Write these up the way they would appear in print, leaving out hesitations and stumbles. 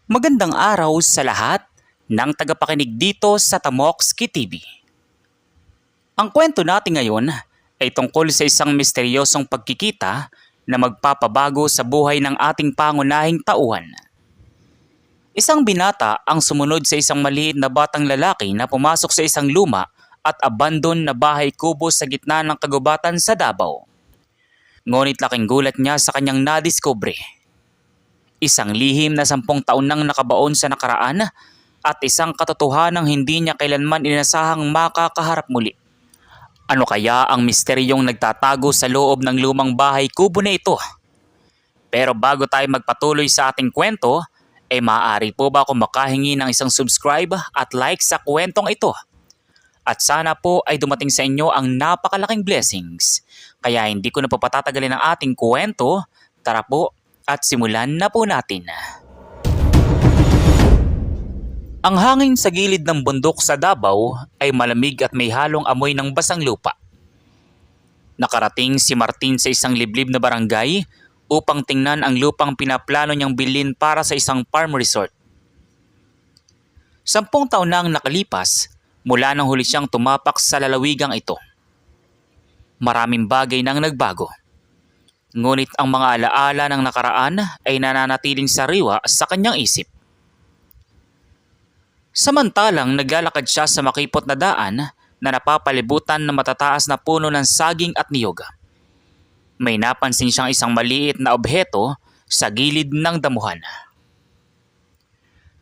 Magandang araw sa lahat ng tagapakinig dito sa Tamokski TV. Ang kwento natin ngayon ay tungkol sa isang misteryosong pagkikita na magpapabago sa buhay ng ating pangunahing tauhan. Isang binata ang sumunod sa isang maliit na batang lalaki na pumasok sa isang luma at abandon na bahay kubo sa gitna ng kagubatan sa Davao. Ngunit laking gulat niya sa kanyang nadiskubre. Isang lihim na 10 taon nang nakabaon sa nakaraan at isang katotohanang hindi niya kailanman inasahang makakaharap muli. Ano kaya ang misteryong nagtatago sa loob ng lumang bahay kubo na ito? Pero bago tayo magpatuloy sa ating kwento, maaari po ba akong makahingi ng isang subscribe at like sa kwentong ito? At sana po ay dumating sa inyo ang napakalaking blessings. Kaya hindi ko na po patatagalin ang ating kwento. Tara po at simulan na po natin. Ang hangin sa gilid ng bundok sa Davao ay malamig at may halong amoy ng basang lupa. Nakarating si Martin sa isang liblib na barangay upang tingnan ang lupang pinaplano niyang bilhin para sa isang farm resort. 10 taon na ang nakalipas mula nang huli siyang tumapak sa lalawigang ito. Maraming bagay nang nagbago. Ngunit ang mga alaala ng nakaraan ay nananatiling sariwa sa kanyang isip. Samantalang naglalakad siya sa makipot na daan na napapalibutan ng matataas na puno ng saging at niyog. May napansin siyang isang maliit na obheto sa gilid ng damuhan.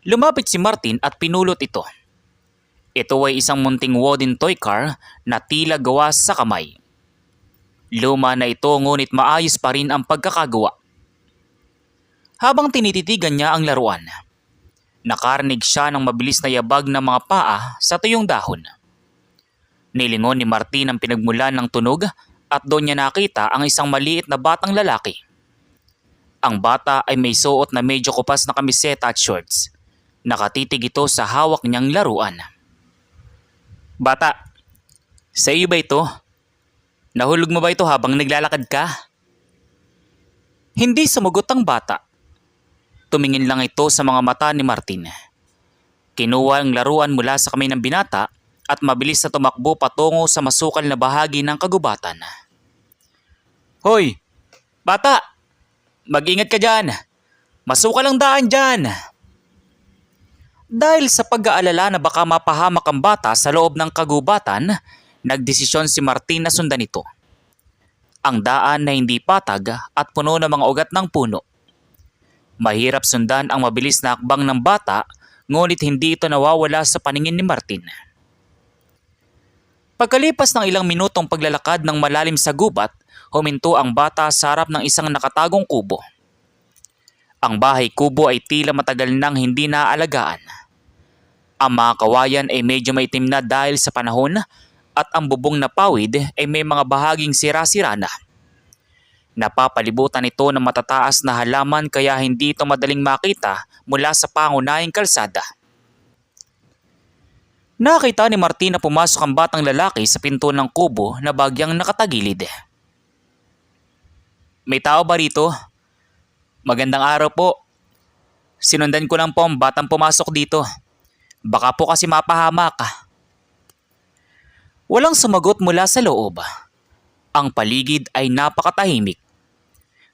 Lumapit si Martin at pinulot ito. Ito ay isang munting wooden toy car na tila gawa sa kamay. Luma na ito ngunit maayos pa rin ang pagkakagawa. Habang tinititigan niya ang laruan, nakarinig siya ng mabilis na yabag ng mga paa sa tuyong dahon. Nilingon ni Martin ang pinagmulan ng tunog at doon niya nakita ang isang maliit na batang lalaki. Ang bata ay may suot na medyo kupas na kamiseta at shorts. Nakatitig ito sa hawak niyang laruan. "Bata, sa iyo ba ito? Nahulog mo ba ito habang naglalakad ka?" Hindi sumagot ang bata. Tumingin lang ito sa mga mata ni Martin. Kinuha ang laruan mula sa kamay ng binata at mabilis na tumakbo patungo sa masukal na bahagi ng kagubatan. "Hoy, bata! Mag-ingat ka dyan! Masukal ang daan dyan!" Dahil sa pag-aalala na baka mapahamak ang bata sa loob ng kagubatan, nagdesisyon si Martin na sundan ito. Ang daan na hindi patag at puno ng mga ugat ng puno. Mahirap sundan ang mabilis na hakbang ng bata, ngunit hindi ito nawawala sa paningin ni Martin. Pagkalipas ng ilang minutong paglalakad ng malalim sa gubat, huminto ang bata sa harap ng isang nakatagong kubo. Ang bahay kubo ay tila matagal nang hindi naaalagaan. Ang mga kawayan ay medyo maitim na dahil sa panahon at ang bubong na pawid ay may mga bahaging sira-sira na. Napapalibutan ito ng matataas na halaman kaya hindi ito madaling makita mula sa pangunahing kalsada. Nakita ni Martin na pumasok ang batang lalaki sa pinto ng kubo na bagyang nakatagilid. "May tao ba rito? Magandang araw po. Sinundan ko lang po ang batang pumasok dito. Baka po kasi mapahamak." Walang sumagot mula sa loob. Ang paligid ay napakatahimik.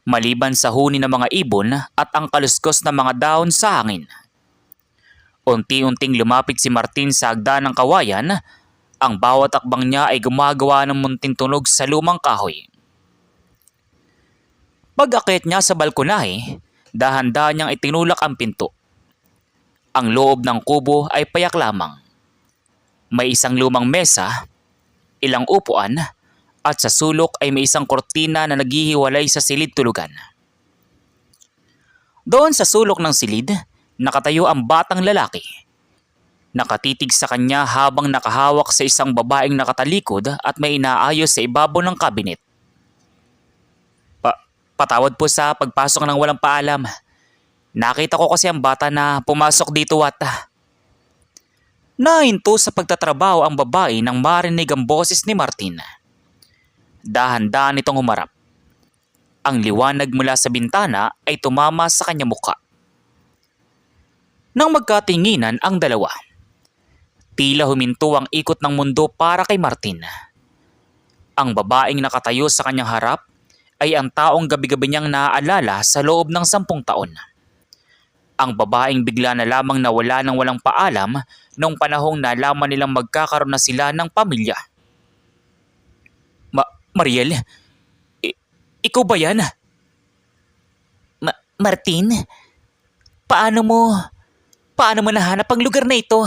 Maliban sa huni ng mga ibon at ang kaluskos ng mga dahon sa hangin. Unti-unting lumapit si Martin sa hagdan ng kawayan. Ang bawat akbang niya ay gumagawa ng munting tunog sa lumang kahoy. Pag-akyat niya sa balkonahe, dahan-dahan niyang itinulak ang pinto. Ang loob ng kubo ay payak lamang. May isang lumang mesa, ilang upuan, at sa sulok ay may isang kortina na naghihiwalay sa silid tulugan. Doon sa sulok ng silid, nakatayo ang batang lalaki. Nakatitig sa kanya habang nakahawak sa isang babaeng nakatalikod at may inaayos sa ibabaw ng kabinet. Patawad po sa pagpasok ng walang paalam. Nakita ko kasi ang bata na pumasok dito at..." Nahinto sa pagtatrabaho ang babae nang marinig ang boses ni Martin. Dahan-dahan itong humarap. Ang liwanag mula sa bintana ay tumama sa kanyang mukha. Nang magkatinginan ang dalawa, tila huminto ang ikot ng mundo para kay Martin. Ang babaeng nakatayo sa kanyang harap ay ang taong gabi-gabi niyang naaalala sa loob ng 10 taon. Ang babaeng bigla na lamang nawala ng walang paalam noong panahong nalaman nilang magkakaroon na sila ng pamilya. Mariel? Ikaw ba yan? Martin? Paano mo nahanap ang lugar na ito?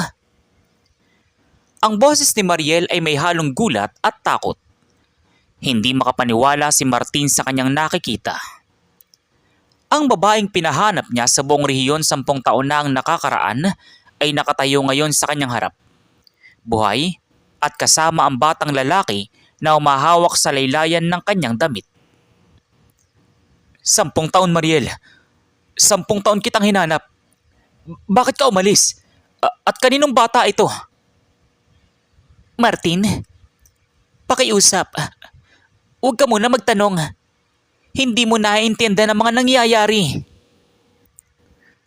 Ang boses ni Mariel ay may halong gulat at takot. Hindi makapaniwala si Martin sa kanyang nakikita. Ang babaeng pinahanap niya sa buong rehiyon 10 taon na ang nakakaraan ay nakatayo ngayon sa kanyang harap. Buhay at kasama ang batang lalaki na umahawak sa laylayan ng kanyang damit. 10 taon, Mariel. 10 taon kitang hinanap. Bakit ka umalis? At kaninong bata ito? Martin, pakiusap. Huwag ka muna magtanong. Hindi mo naiintindihan ang mga nangyayari.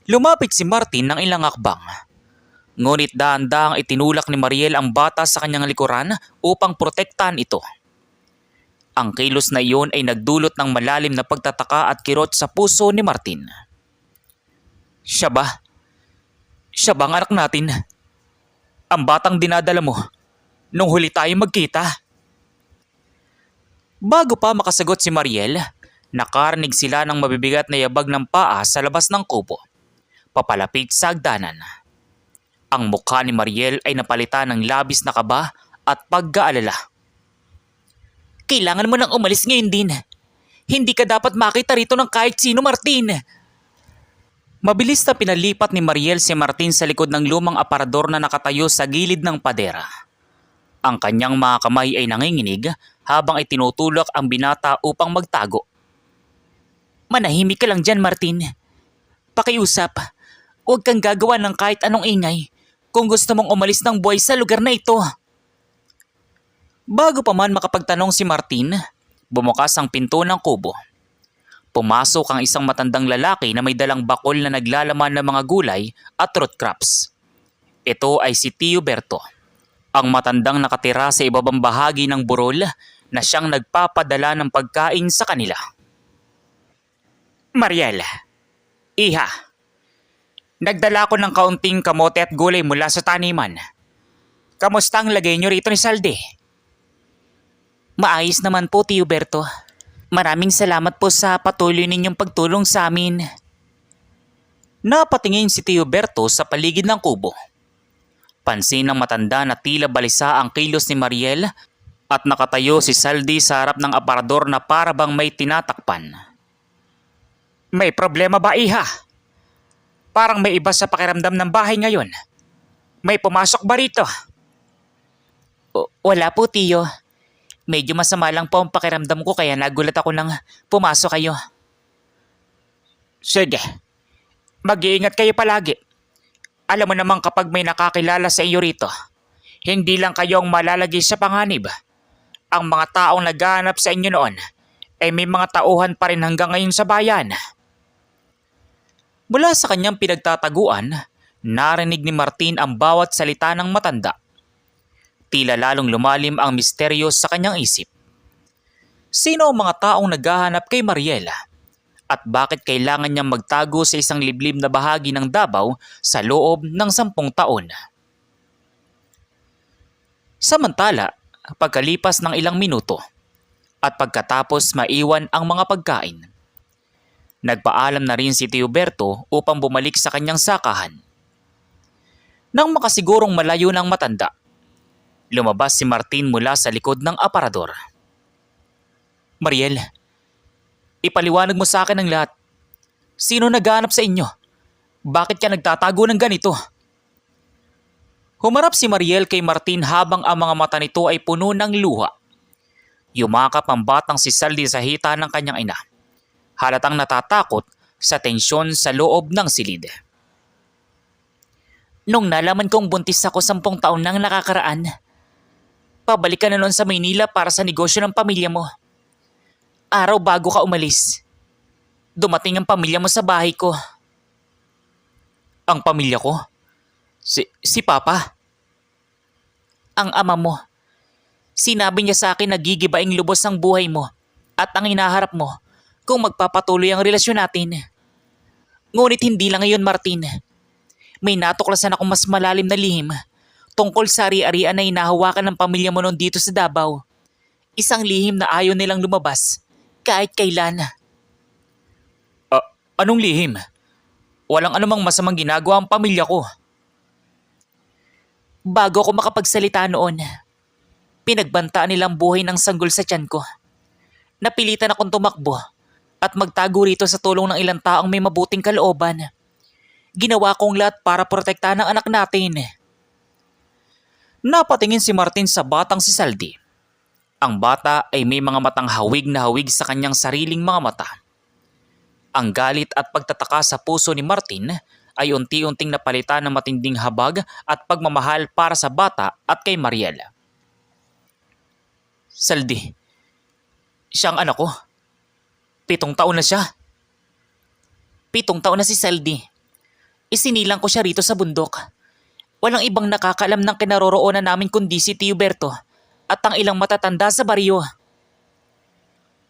Lumapit si Martin ng ilang akbang. Ngunit dahan-dahang itinulak ni Mariel ang bata sa kanyang likuran upang protektahan ito. Ang kilos na iyon ay nagdulot ng malalim na pagtataka at kirot sa puso ni Martin. Siya ba? Siya ba ang anak natin? Ang batang dinadala mo nung huli tayo magkita? Bago pa makasagot si Mariel, nakarinig sila ng mabibigat na yabag ng paa sa labas ng kubo, papalapit sa hagdanan. Ang mukha ni Mariel ay napalitan ng labis na kaba at pag-aalala. Kailangan mo nang umalis ngayon din. Hindi ka dapat makita rito ng kahit sino, Martin. Mabilis na pinalipat ni Mariel si Martin sa likod ng lumang aparador na nakatayo sa gilid ng padera. Ang kanyang mga kamay ay nanginginig habang ay tinutulak ang binata upang magtago. Manahimik ka lang dyan, Martin. Pakiusap, huwag kang gagawa ng kahit anong ingay kung gusto mong umalis ng buhay sa lugar na ito. Bago pa man makapagtanong si Martin, bumukas ang pinto ng kubo. Pumasok ang isang matandang lalaki na may dalang bakol na naglalaman ng mga gulay at root crops. Ito ay si Tio Berto, ang matandang nakatira sa ibabang bahagi ng burol na siyang nagpapadala ng pagkain sa kanila. Mariel, iha, nagdala ko ng kaunting kamote at gulay mula sa taniman. Kamusta ang lagay niyo rito ni Salde? Maayos naman po, Tio Berto. Maraming salamat po sa patuloy ninyong pagtulong sa amin. Napatingin si Tio Berto sa paligid ng kubo. Pansin ng matanda na tila balisa ang kilos ni Mariel at nakatayo si Saldi sa harap ng aparador na para bang may tinatakpan. May problema ba, iha? Parang may iba sa pakiramdam ng bahay ngayon. May pumasok ba rito? Wala po, Tio. Medyo masama lang po ang pakiramdam ko kaya nagulat ako nang pumasok kayo. Sige, mag-iingat kayo palagi. Alam mo namang kapag may nakakilala sa iyo rito, hindi lang kayo ang malalagay sa panganib. Ang mga taong naghahanap sa inyo noon ay may mga tauhan pa rin hanggang ngayon sa bayan. Mula sa kanyang pinagtataguan, narinig ni Martin ang bawat salita ng matanda. Tila lalong lumalim ang misteryo sa kanyang isip. Sino ang mga taong naghahanap kay Mariela? At bakit kailangan niyang magtago sa isang liblib na bahagi ng Davao sa loob ng 10 taon? Samantala, pagkalipas ng ilang minuto at pagkatapos maiwan ang mga pagkain, nagpaalam na rin si Tio Berto upang bumalik sa kanyang sakahan. Nang makasigurong malayo ng matanda, lumabas si Martin mula sa likod ng aparador. Mariel, ipaliwanag mo sa akin ang lahat. Sino naghahanap sa inyo? Bakit ka nagtatago ng ganito? Humarap si Mariel kay Martin habang ang mga mata nito ay puno ng luha. Yumakap ang batang si Saldi sa hita ng kanyang ina. Halatang natatakot sa tensyon sa loob ng silid. Nung nalaman kong buntis ako 10 taon nang nakakaraan, pabalik ka na noon sa Maynila para sa negosyo ng pamilya mo. Araw bago ka umalis, dumating ang pamilya mo sa bahay ko. Ang pamilya ko? Si Papa? Ang ama mo. Sinabi niya sa akin na gigibaing lubos ang buhay mo at ang hinaharap mo kung magpapatuloy ang relasyon natin. Ngunit hindi lang ngayon, Martin. May natuklasan akong mas malalim na lihim tungkol sa ari-arian na hinahawakan ng pamilya mo noon dito sa Davao. Isang lihim na ayaw nilang lumabas kahit kailan. Anong lihim? Walang anumang masamang ginagawa ang pamilya ko. Bago ako makapagsalita noon, pinagbantaan nilang buhay ng sanggol sa tiyan ko. Napilitan akong tumakbo at magtago rito sa tulong ng ilang taong may mabuting kalooban. Ginawa kong lahat para protektahan ang anak natin. Napatingin si Martin sa batang si Saldi. Ang bata ay may mga matang hawig na hawig sa kanyang sariling mga mata. Ang galit at pagtataka sa puso ni Martin ay unti-unting napalitan ng matinding habag at pagmamahal para sa bata at kay Mariel. Saldi, siyang anak ko. 7 taon na siya. 7 taon na si Saldi. Isinilang ko siya rito sa bundok. Walang ibang nakakaalam ng kinaroroonan namin kundi si Tio Berto at ang ilang matatanda sa baryo.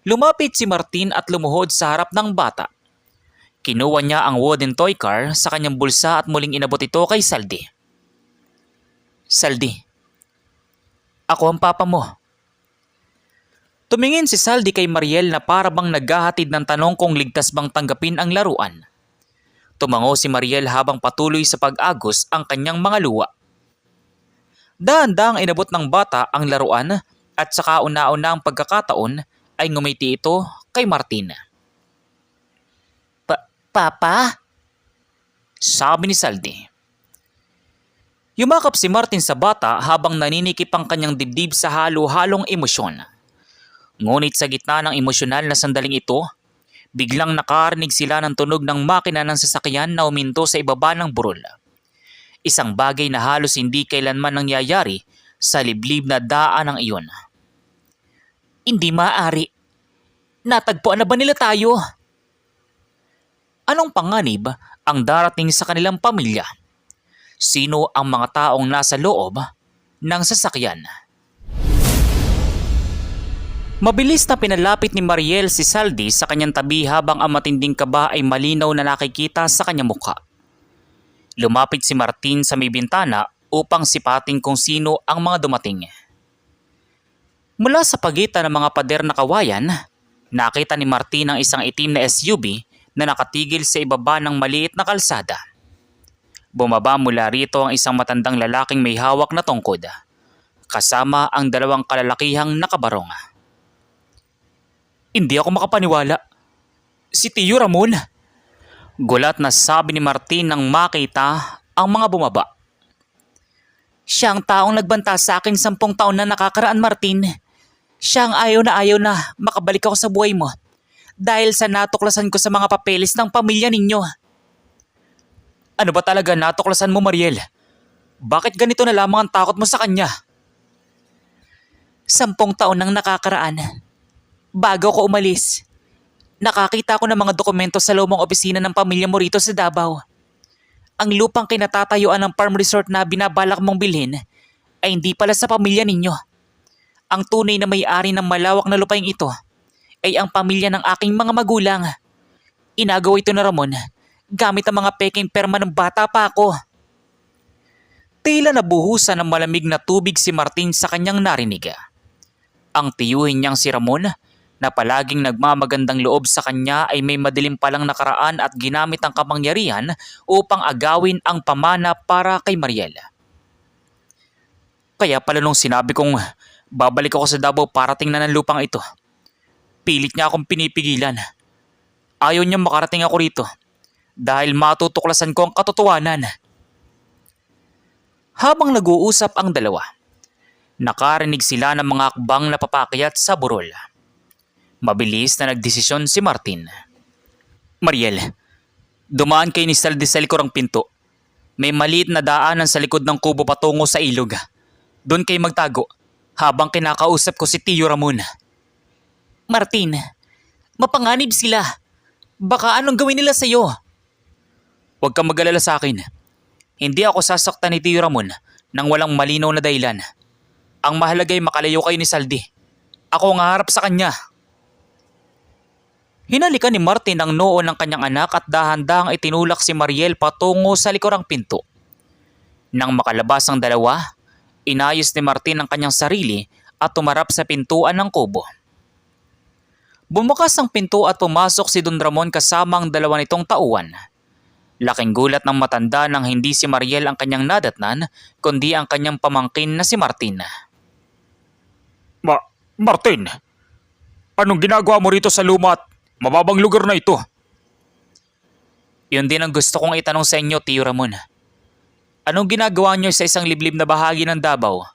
Lumapit si Martin at lumuhod sa harap ng bata. Kinuha niya ang wooden toy car sa kanyang bulsa at muling inabot ito kay Saldi. Saldi, ako ang papa mo. Tumingin si Saldi kay Mariel na para bang naghahatid ng tanong kung ligtas bang tanggapin ang laruan. Tumango si Mariel habang patuloy sa pag-agos ang kanyang mga luwa. Dahan-dahang inabot ng bata ang laruan at sa kauna-una ang pagkakataon ay ngumiti ito kay Martin. Papa? Sabi ni Saldi. Yumakap si Martin sa bata habang naninikip ang kanyang dibdib sa halo-halong emosyon. Ngunit sa gitna ng emosyonal na sandaling ito, biglang nakarinig sila ng tunog ng makina ng sasakyan na uminto sa ibaba ng burol. Isang bagay na halos hindi kailanman nangyayari sa liblib na daan ng iyon. Hindi maaari. Natagpuan na ba nila tayo? Anong panganib ang darating sa kanilang pamilya? Sino ang mga taong nasa loob ng sasakyan? Mabilis na pinalapit ni Mariel si Saldi sa kanyang tabi habang ang matinding kaba ay malinaw na nakikita sa kanyang mukha. Lumapit si Martin sa may bintana upang sipating kung sino ang mga dumating. Mula sa pagitan ng mga pader na kawayan, nakita ni Martin ang isang itim na SUV na nakatigil sa ibaba ng maliit na kalsada. Bumaba mula rito ang isang matandang lalaking may hawak na tungkod, kasama ang 2 kalalakihang nakabarong. Hindi ako makapaniwala. Si Tio Ramon? Gulat na sabi ni Martin nang makita ang mga bumaba. Siya ang taong nagbanta sa akin 10 taon na nakakaraan, Martin. Siya ang ayaw na makabalik ako sa buhay mo dahil sa natuklasan ko sa mga papeles ng pamilya ninyo. Ano ba talaga natuklasan mo, Mariel? Bakit ganito na lamang ang takot mo sa kanya? 10 taon nang nakakaraan. Bago ko umalis, nakakita ko ng mga dokumento sa lumang opisina ng pamilya mo rito sa Davao. Ang lupang kinatatayuan ng farm resort na binabalak mong bilhin ay hindi pala sa pamilya ninyo. Ang tunay na may-ari ng malawak na lupaing ito ay ang pamilya ng aking mga magulang. Inagawa ito na Ramon gamit ang mga peking perma ng bata pa ako. Tila nabuhusan ng malamig na tubig si Martin sa kanyang narinig. Ang tiyuhin niyang si Ramon na palaging nagmamagandang loob sa kanya ay may madilim palang nakaraan at ginamit ang kapangyarihan upang agawin ang pamana para kay Mariel. Kaya pala nung sinabi kong babalik ako sa Davao para tingnan ang lupang ito, pilit niya akong pinipigilan. Ayaw niyang makarating ako rito dahil matutuklasan ko ang katotohanan. Habang nag-uusap ang dalawa, nakarinig sila ng mga akbang na papakyat sa burol. Mabilis na nagdesisyon si Martin. Mariel, dumaan kayo ni Saldi sa likurang pinto. May maliit na daanan sa likod ng kubo patungo sa ilog. Doon kayo magtago habang kinakausap ko si Tio Ramon. Martin, mapanganib sila. Baka anong gawin nila sa'yo? Huwag kang mag-alala sa akin. Hindi ako sasaktan ni Tio Ramon nang walang malinaw na dahilan. Ang mahalaga ay makalayo kayo ni Saldi. Ako ang haharap sa kanya. Hinalikan ni Martin ang noo ng kanyang anak at dahan-dahang itinulak si Mariel patungo sa likurang pinto. Nang makalabas ang dalawa, inayos ni Martin ang kanyang sarili at tumarap sa pintuan ng kubo. Bumukas ang pinto at pumasok si Don Ramon kasama ang dalawa nitong tauhan. Laking gulat ng matanda nang hindi si Mariel ang kanyang nadatnan, kundi ang kanyang pamangkin na si Martin. Martin, anong ginagawa mo rito sa luma at mababang lugar na ito? Yun din ang gusto kong itanong sa inyo, Tio Ramon. Anong ginagawa niyo sa isang liblib na bahagi ng Davao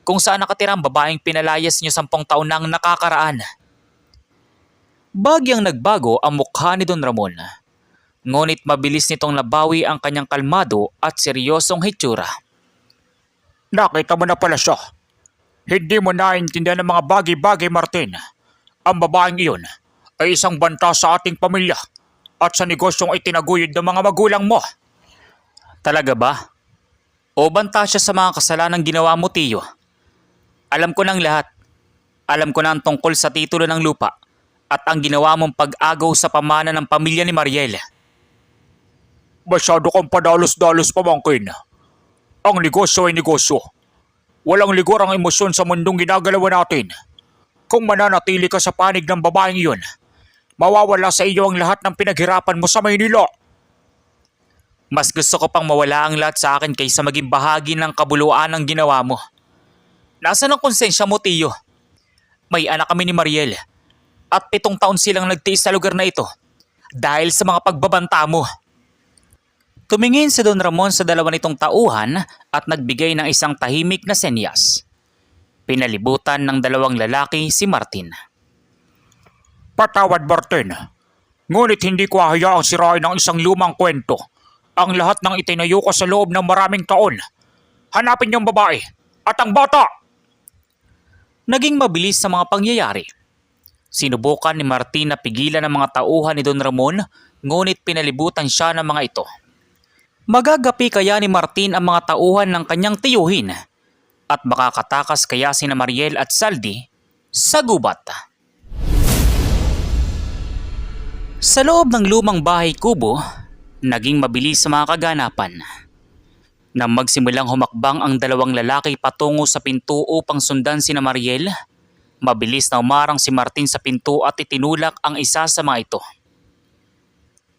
kung saan nakatira ang babaeng pinalayas niyo 10 taon nang nakakaraan? Bagyang nagbago ang mukha ni Don Ramon. Ngunit mabilis nitong nabawi ang kanyang kalmado at seryosong hitsura. Nakita mo na pala siya. Hindi mo naintindihan ng mga bagay-bagay, Martin. Ang babaeng iyon ay isang banta sa ating pamilya at sa negosyong itinaguyod ng mga magulang mo. Talaga ba? O banta siya sa mga kasalanang ginawa mo, Tiyo? Alam ko ng lahat. Alam ko na ang tungkol sa titulo ng lupa at ang ginawa mong pag-agaw sa pamana ng pamilya ni Mariel. Masyado kang padalos-dalos, pamangkin. Ang negosyo ay negosyo. Walang ligor ang emosyon sa mundong ginagalawan natin. Kung mananatili ka sa panig ng babaeng iyon, mawawala sa iyo ang lahat ng pinaghirapan mo sa Maynila. Mas gusto ko pang mawala ang lahat sa akin kaysa maging bahagi ng kabuluan ng ginawa mo. Nasaan ang konsensya mo, Tiyo? May anak kami ni Mariel at 7 taon silang nagtiis sa lugar na ito dahil sa mga pagbabanta mo. Tumingin si Don Ramon sa dalawa nitong tauhan at nagbigay ng isang tahimik na senyas. Pinalibutan ng dalawang lalaki si Martin. Patawad, Martin. Ngunit hindi ko hahayaang sirain ng isang lumang kwento ang lahat ng itinayo ko sa loob ng maraming taon. Hanapin niyong babae at ang bata! Naging mabilis sa mga pangyayari. Sinubukan ni Martin na pigilan ang mga tauhan ni Don Ramon, ngunit pinalibutan siya ng mga ito. Magagapi kaya ni Martin ang mga tauhan ng kanyang tiyuhin at makakatakas kaya sina Mariel at Saldi sa gubat. Sa loob ng lumang bahay kubo, naging mabilis sa mga kaganapan. Nang magsimulang humakbang ang dalawang lalaki patungo sa pinto upang sundan sina Mariel, mabilis na umarang si Martin sa pinto at itinulak ang isa sa mga ito.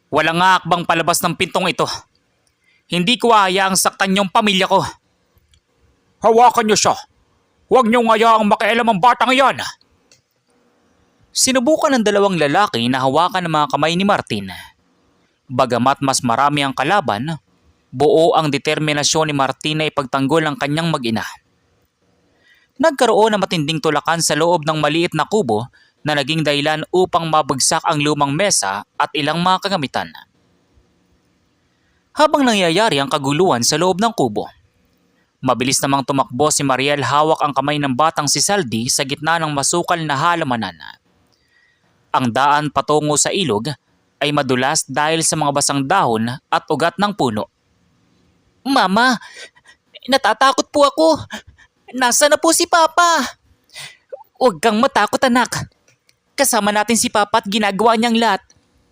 Walang akbang palabas ng pintong ito. Hindi ko hayaang saktan yung pamilya ko. Hawakan niyo siya. Huwag niyong hayaang makialam ang batang iyan. Sinubukan ng dalawang lalaki na hawakan ang mga kamay ni Martin. Bagamat mas marami ang kalaban, buo ang determinasyon ni Martin na ipagtanggol ang kanyang mag-ina. Nagkaroon ng matinding tulakan sa loob ng maliit na kubo na naging dahilan upang mabagsak ang lumang mesa at ilang mga kagamitan. Habang nangyayari ang kaguluhan sa loob ng kubo, mabilis namang tumakbo si Mariel hawak ang kamay ng batang si Saldi sa gitna ng masukal na halamanan. Ang daan patungo sa ilog ay madulas dahil sa mga basang dahon at ugat ng puno. Mama, natatakot po ako. Nasaan na po si Papa? Huwag kang matakot, anak. Kasama natin si Papa at ginagawa niyang lahat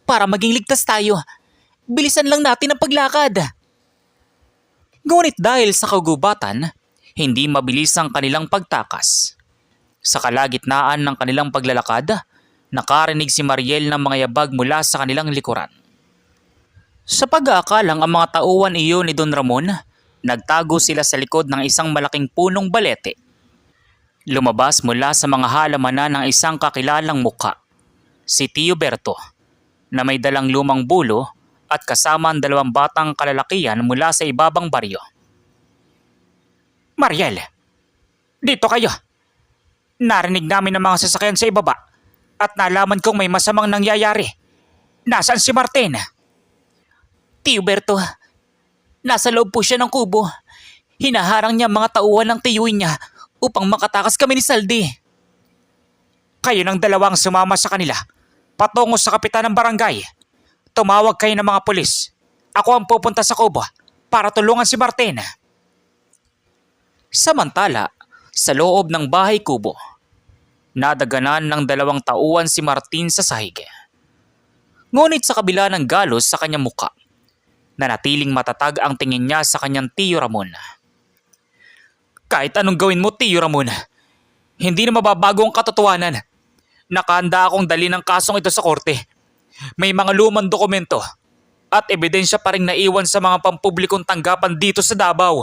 para maging ligtas tayo. Bilisan lang natin ang paglakad. Ngunit dahil sa kagubatan, hindi mabilis ang kanilang pagtakas. Sa kalagitnaan ng kanilang paglalakad, nakarinig si Mariel ng mga yabag mula sa kanilang likuran. Sa pag-aakalang ang mga tauhan iyon ni Don Ramon, nagtago sila sa likod ng isang malaking punong balete. Lumabas mula sa mga halamanan ng isang kakilalang mukha, si Tio Berto, na may dalang lumang bulo at kasama ang 2 batang kalalakihan mula sa ibabang baryo. Mariel, dito kayo. Narinig namin ang mga sasakyan sa ibaba at nalaman kong may masamang nangyayari. Nasaan si Martin? Tio Berto, nasa loob po siya ng kubo. Hinaharang niya mga tauhan ng tiyuhin niya upang makatakas kami ni Saldi. Kayo ng 2 sumama sa kanila patungo sa kapitan ng barangay. Tumawag kayo ng mga pulis Ako ang pupunta sa kubo para tulungan si Martin. Samantala, sa loob ng bahay kubo, nadaganan ng 2 tauhan si Martin sa sahig. Ngunit sa kabila ng galos sa kanyang muka, nanatiling matatag ang tingin niya sa kanyang Tiyo Ramon. Kahit anong gawin mo, Tiyo Ramon, hindi na mababago ang katotohanan. Nakahanda akong dali ng kasong ito sa korte. May mga lumang dokumento at ebidensya pa rin naiwan sa mga pampublikong tanggapan dito sa Davao.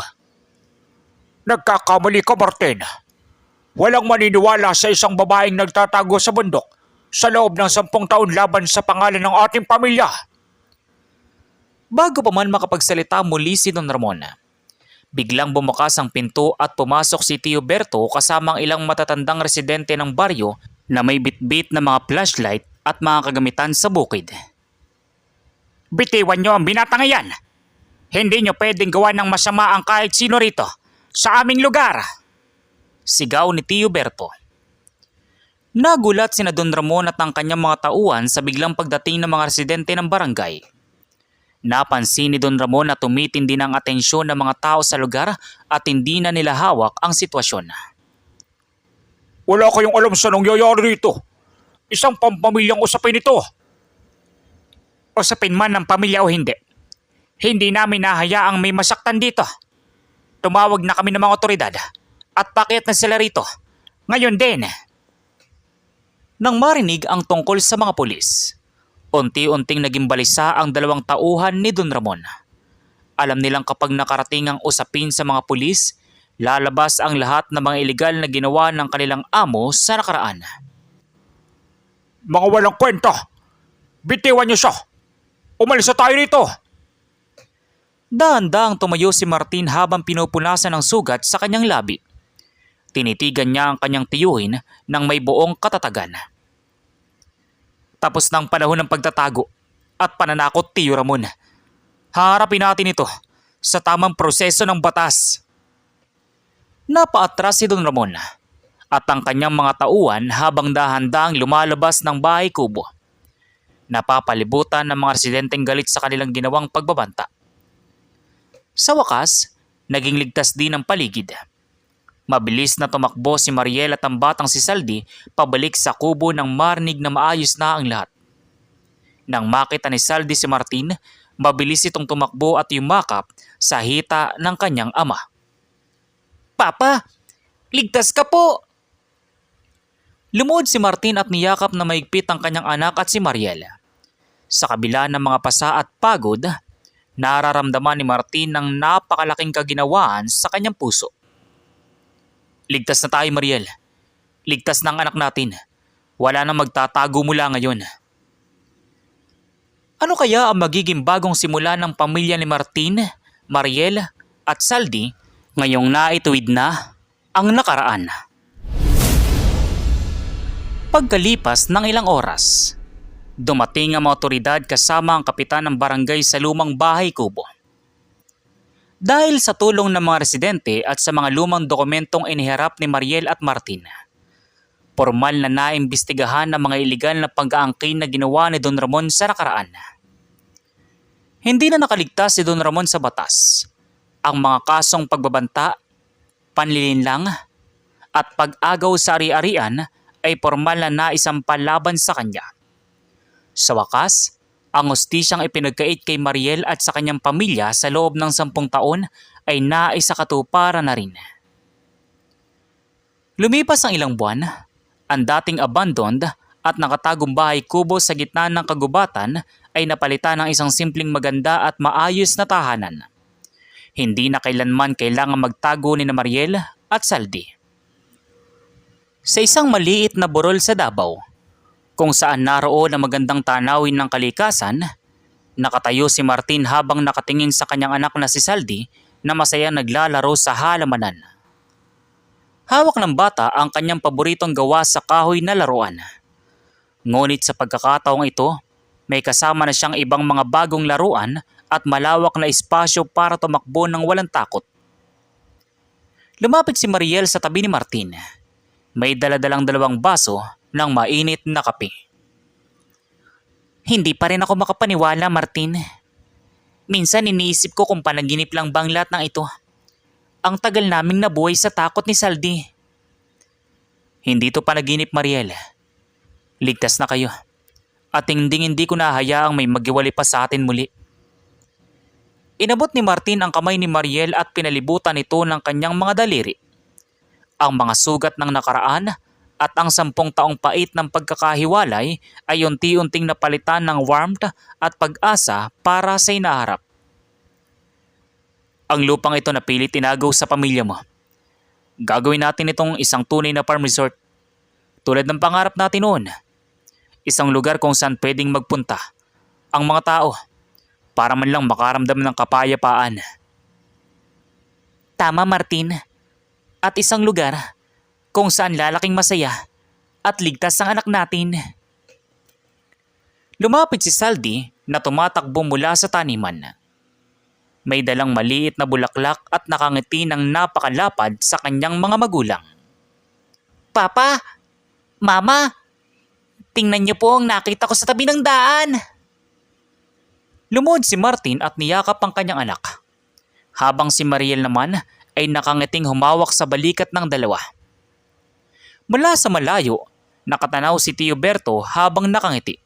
Nagkakamali ka, Martin. Walang maniniwala sa isang babaeng nagtatago sa bundok sa loob ng 10 taon laban sa pangalan ng ating pamilya. Bago pa man makapagsalita muli si Don Ramon, biglang bumukas ang pinto at pumasok si Tio Berto kasama ang ilang matatandang residente ng baryo na may bitbit na mga flashlight at mga kagamitan sa bukid. Bitiwan niyo ang binatang iyan. Hindi niyo pwedeng gawa ng masama ang kahit sino rito sa aming lugar. Sigaw ni Tio Berto. Nagulat sina Don Ramon at ang kanyang mga tauhan sa biglang pagdating ng mga residente ng barangay. Napansin ni Don Ramon na tumitindi ng atensyon ng mga tao sa lugar at hindi na nila hawak ang sitwasyon. Wala kayong alam sa nangyayari rito. Isang pampamilyang usapin ito. Usapin man ng pamilya o hindi, hindi namin nahayaang may masaktan dito. Tumawag na kami ng mga otoridad at pakiat na sila rito. Ngayon din. Nang marinig ang tungkol sa mga pulis, unti-unting naging balisa ang 2 tauhan ni Don Ramon. Alam nilang kapag nakarating ang usapin sa mga pulis, lalabas ang lahat ng mga iligal na ginawa ng kanilang amo sa nakaraan. Mga walang kwenta! Bitiwan niyo siya! Umalis na tayo rito! Dahan-dahang tumayo si Martin habang pinupunasan ng sugat sa kanyang labi. Tinitigan niya ang kanyang tiyuhin ng may buong katatagan. Tapos na ang panahon ng pagtatago at pananakot, Tiyo Ramon. Haharapin natin ito sa tamang proseso ng batas. Napaatras si Don Ramon at ang kanyang mga tauhan habang dahan-dahang lumalabas ng bahay kubo. Napapalibutan ng mga residenteng galit sa kanilang ginawang pagbabanta. Sa wakas, naging ligtas din ang paligid. Mabilis na tumakbo si Mariel at ang batang si Saldi pabalik sa kubo nang marinig na maayos na ang lahat. Nang makita ni Saldi si Martin, mabilis itong tumakbo at yumakap sa hita ng kanyang ama. "Papa, ligtas ka po!" Lumuhod si Martin at niyakap na maigpit ang kanyang anak at si Mariel. Sa kabila ng mga pasa at pagod, nararamdaman ni Martin ng napakalaking kaginawaan sa kanyang puso. "Ligtas na tayo, Mariel. Ligtas na ang anak natin. Wala nang magtatago mula ngayon." Ano kaya ang magiging bagong simula ng pamilya ni Martin, Mariel at Saldi ngayong naituwid na ang nakaraan? Pagkalipas ng ilang oras, dumating ang mga otoridad kasama ang kapitan ng barangay sa lumang bahay kubo. Dahil sa tulong ng mga residente at sa mga lumang dokumentong iniharap ni Mariel at Martin, formal na naimbestigahan ng mga iligal na pag-aangkin na ginawa ni Don Ramon sa nakaraan. Hindi na nakaligtas si Don Ramon sa batas. Ang mga kasong pagbabanta, panlilinlang, at pag-agaw sa ari-arian ay formal na naisampal laban sa kanya. Sa wakas, ang hustisyang ipinagkait kay Mariel at sa kanyang pamilya sa loob ng 10 taon ay naisakatuparan na rin. Lumipas ang ilang buwan, ang dating abandoned at nakatagong bahay kubo sa gitna ng kagubatan ay napalitan ng isang simpleng maganda at maayos na tahanan. Hindi na kailanman kailangan magtago ni Mariel at Saldi. Sa isang maliit na burol sa Davao, kung saan naroon ang magandang tanawin ng kalikasan, nakatayo si Martin habang nakatingin sa kanyang anak na si Saldi na masaya naglalaro sa halamanan. Hawak ng bata ang kanyang paboritong gawa sa kahoy na laruan. Ngunit sa pagkakataong ito, may kasama na siyang ibang mga bagong laruan at malawak na espasyo para tumakbo ng walang takot. Lumapit si Mariel sa tabi ni Martin. May daladalang 2 baso ng mainit na kape. "Hindi pa rin ako makapaniwala, Martin. Minsan iniisip ko kung panaginip lang bang lahat ng ito. Ang tagal naming nabuhay sa takot ni Saldi. Hindi to panaginip, Mariel. Ligtas na kayo. At hindi ko nahayaang may maghiwalay pa sa atin muli. Inabot ni Martin ang kamay ni Mariel at pinalibutan ito ng kanyang mga daliri. Ang mga sugat ng nakaraan at ang 10 taong pait ng pagkakahiwalay ay unti-unting napalitan ng warmth at pag-asa para sa inaharap. Ang lupang ito na pilit tinagaw sa pamilya mo. Gagawin natin itong isang tunay na farm resort. Tulad ng pangarap natin noon. Isang lugar kung saan pwedeng magpunta ang mga tao para man lang makaramdam ng kapayapaan. Tama, Martin. At isang lugar kung saan lalaking masaya at ligtas ang anak natin. Lumapit si Saldi na tumatakbo mula sa taniman. May dalang maliit na bulaklak at nakangiti ng napakalapad sa kanyang mga magulang. Papa! Mama! Tingnan niyo po ang nakita ko sa tabi ng daan! Lumuhod si Martin at niyakap ang kanyang anak. Habang si Mariel naman ay nakangiting humawak sa balikat ng dalawa. Mula sa malayo, nakatanaw si Tio Berto habang nakangiti.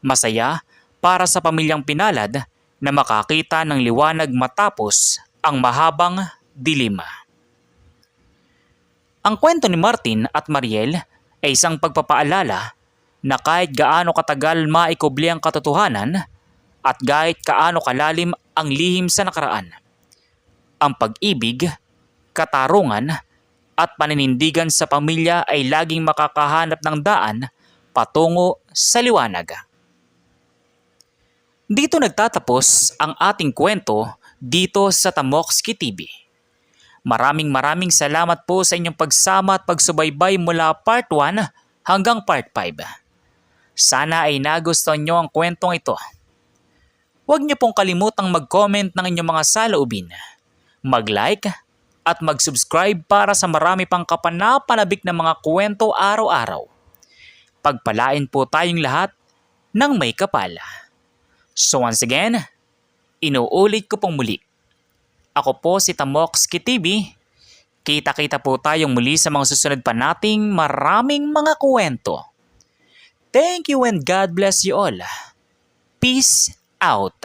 Masaya para sa pamilyang pinalad na makakita ng liwanag matapos ang mahabang dilim. Ang kwento ni Martin at Mariel ay isang pagpapaalala na kahit gaano katagal maikubli ang katotohanan at kahit gaano kalalim ang lihim sa nakaraan, ang pag-ibig, katarungan at paninindigan sa pamilya ay laging makakahanap ng daan patungo sa liwanag. Dito nagtatapos ang ating kwento dito sa Tamokski TV. Maraming salamat po sa inyong pagsama at pagsubaybay mula part 1 hanggang part 5. Sana ay nagustuhan nyo ang kwentong ito. Huwag niyo pong kalimutang mag-comment ng inyong mga saloobin, mag-like at mag-subscribe para sa marami pang kapanapanabik na mga kwento araw-araw. Pagpalain po tayong lahat ng may kapal. So once again, inuulit ko pong muli. Ako po si Tamokski TV. Kita-kita po tayong muli sa mga susunod pa nating maraming mga kwento. Thank you and God bless you all. Peace out.